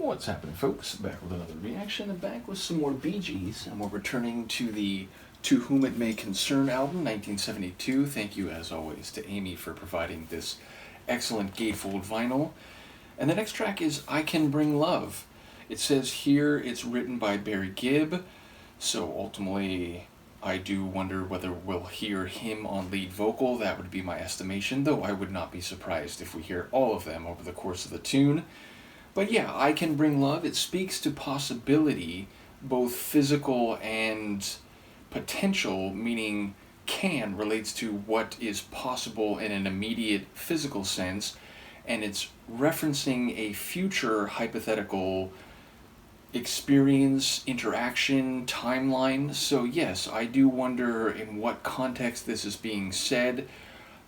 What's happening, folks? Back with another reaction and back with some more Bee Gees, and we're returning to the To Whom It May Concern album, 1972. Thank you, as always, to Amy for providing this excellent gatefold vinyl. And the next track is I Can Bring Love. It says here it's written by Brothers Gibb, so ultimately I do wonder whether we'll hear him on lead vocal. That would be my estimation, though I would not be surprised if we hear all of them over the course of the tune. But yeah, I Can Bring Love, it speaks to possibility, both physical and potential, meaning can relates to what is possible in an immediate physical sense, and it's referencing a future hypothetical experience, interaction, timeline. So yes, I do wonder in what context this is being said.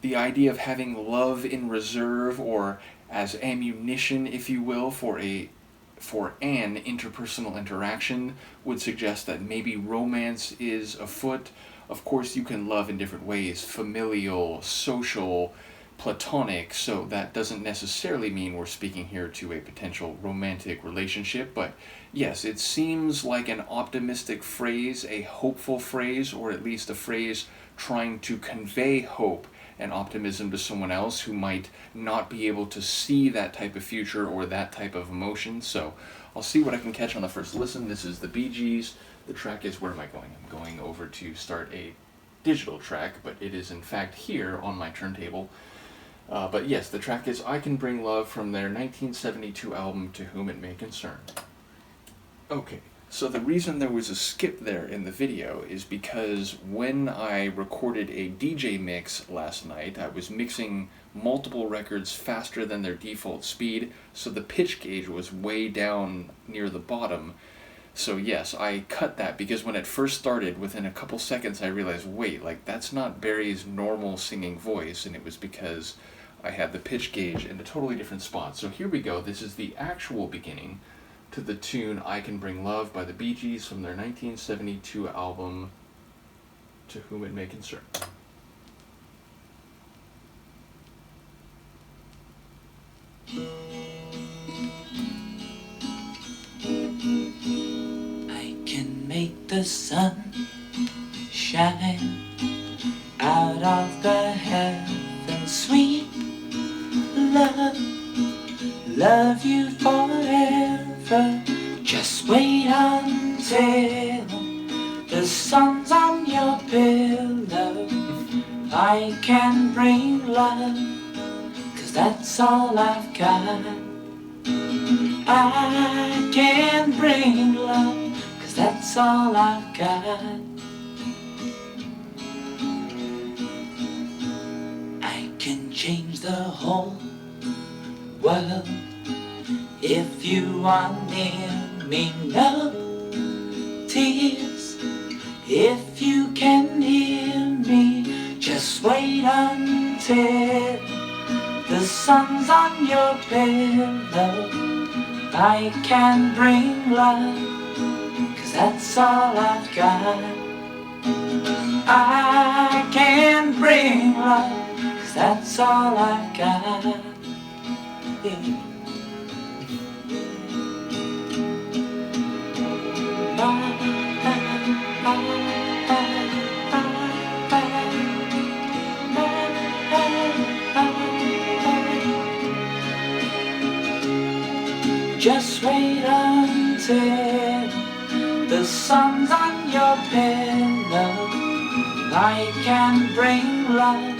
The idea of having love in reserve, or as ammunition, if you will, for an interpersonal interaction, would suggest that maybe romance is afoot. Of course, you can love in different ways: familial, social, platonic, so that doesn't necessarily mean we're speaking here to a potential romantic relationship. But yes, it seems like an optimistic phrase, a hopeful phrase, or at least a phrase trying to convey hope and optimism to someone else who might not be able to see that type of future or that type of emotion. So I'll see what I can catch on the first listen. This is the Bee Gees. The track is, where am I going? I'm going over to start a digital track, but it is in fact here on my turntable. But yes, the track is I Can Bring Love from their 1972 album To Whom It May Concern. Okay, so the reason there was a skip there in the video is because when I recorded a DJ mix last night, I was mixing multiple records faster than their default speed, so the pitch gauge was way down near the bottom. So yes, I cut that because when it first started, within a couple seconds I realized, wait, like that's not Barry's normal singing voice, and it was because I had the pitch gauge in a totally different spot. So here we go, this is the actual beginning to the tune I Can Bring Love by the Bee Gees from their 1972 album To Whom It May Concern. I can make the sun shine out of the heavens, sweet love, love you forever. Just wait until the sun's on your pillow. I can bring love, 'cause that's all I've got. I can bring love, 'cause that's all I've got. I can change the whole world if you are near me. No tears if you can hear me. Just wait until the sun's on your pillow. I can bring love, 'cause that's all I've got. I can bring love, 'cause that's all I've got. Yeah. Just wait until the sun's on your pillow. I can bring love,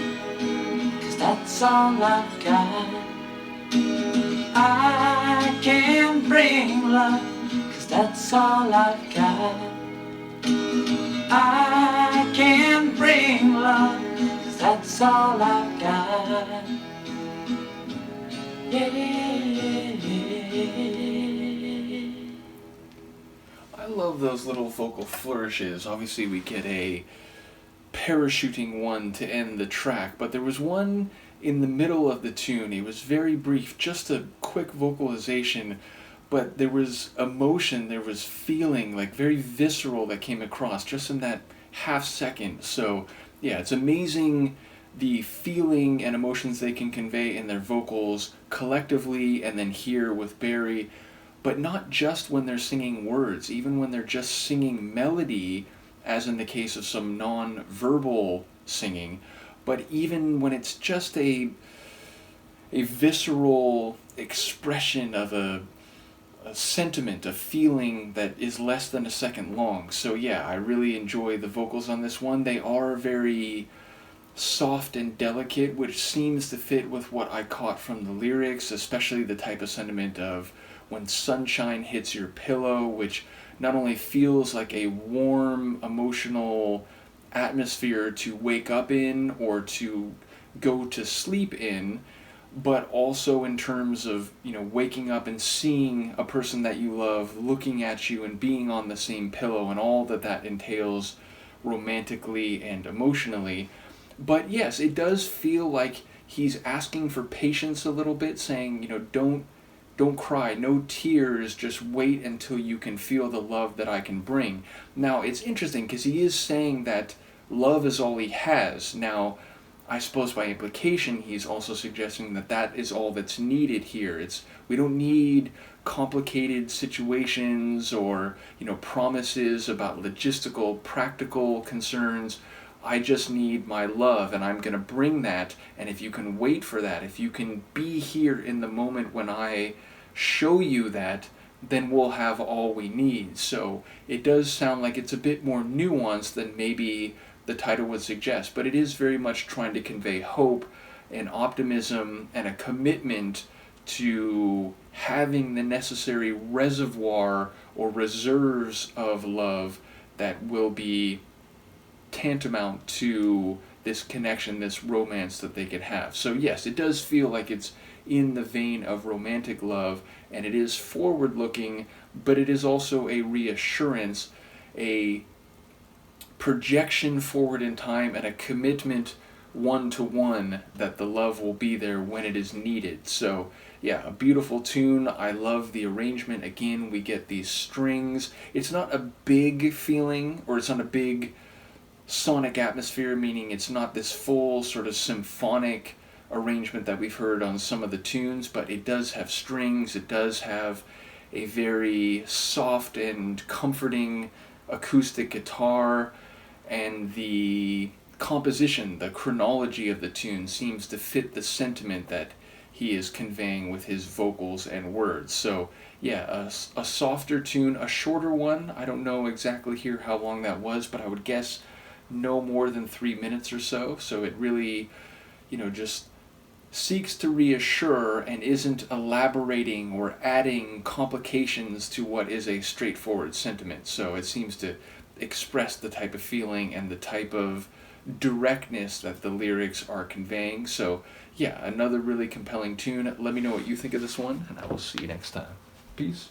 'cause that's all I've got. I can bring love, 'cause that's all I've got. I can bring love, 'cause that's all I've got. Yeah. I love those little vocal flourishes. Obviously we get a parachuting one to end the track, but there was one in the middle of the tune. It was very brief, just a quick vocalization, but there was emotion, there was feeling, like very visceral, that came across just in that half second. So yeah, it's amazing the feeling and emotions they can convey in their vocals collectively, and then here with Barry. but not just when they're singing words, even when they're just singing melody, as in the case of some non-verbal singing, but even when it's just a visceral expression of a sentiment, a feeling that is less than a second long. So yeah, I really enjoy the vocals on this one. They are very soft and delicate, which seems to fit with what I caught from the lyrics, especially the type of sentiment of when sunshine hits your pillow, which not only feels like a warm emotional atmosphere to wake up in or to go to sleep in, but also in terms of, waking up and seeing a person that you love looking at you and being on the same pillow and all that that entails romantically and emotionally. But yes, it does feel like he's asking for patience a little bit, saying, don't cry, no tears, just wait until you can feel the love that I can bring. Now, it's interesting because he is saying that love is all he has. Now, I suppose by implication, he's also suggesting that that is all that's needed here. We don't need complicated situations or, promises about logistical, practical concerns. I just need my love, and I'm going to bring that. And if you can wait for that, if you can be here in the moment when I show you that, then we'll have all we need. So it does sound like it's a bit more nuanced than maybe the title would suggest, but it is very much trying to convey hope and optimism and a commitment to having the necessary reservoir or reserves of love that will be tantamount to this connection, this romance that they could have. So yes, it does feel like it's in the vein of romantic love, and it is forward-looking, but it is also a reassurance, a projection forward in time, and a commitment one-to-one that the love will be there when it is needed. So yeah, a beautiful tune. I love the arrangement. Again, we get these strings. It's not a big feeling, or it's not a big sonic atmosphere, meaning it's not this full sort of symphonic arrangement that we've heard on some of the tunes, but it does have strings, it does have a very soft and comforting acoustic guitar, and the composition, the chronology of the tune seems to fit the sentiment that he is conveying with his vocals and words. So yeah, a softer tune, a shorter one. I don't know exactly here how long that was, but I would guess no more than 3 minutes or so. So it really, just seeks to reassure and isn't elaborating or adding complications to what is a straightforward sentiment. So it seems to express the type of feeling and the type of directness that the lyrics are conveying. So yeah, another really compelling tune. Let me know what you think of this one, and I will see you next time. Peace.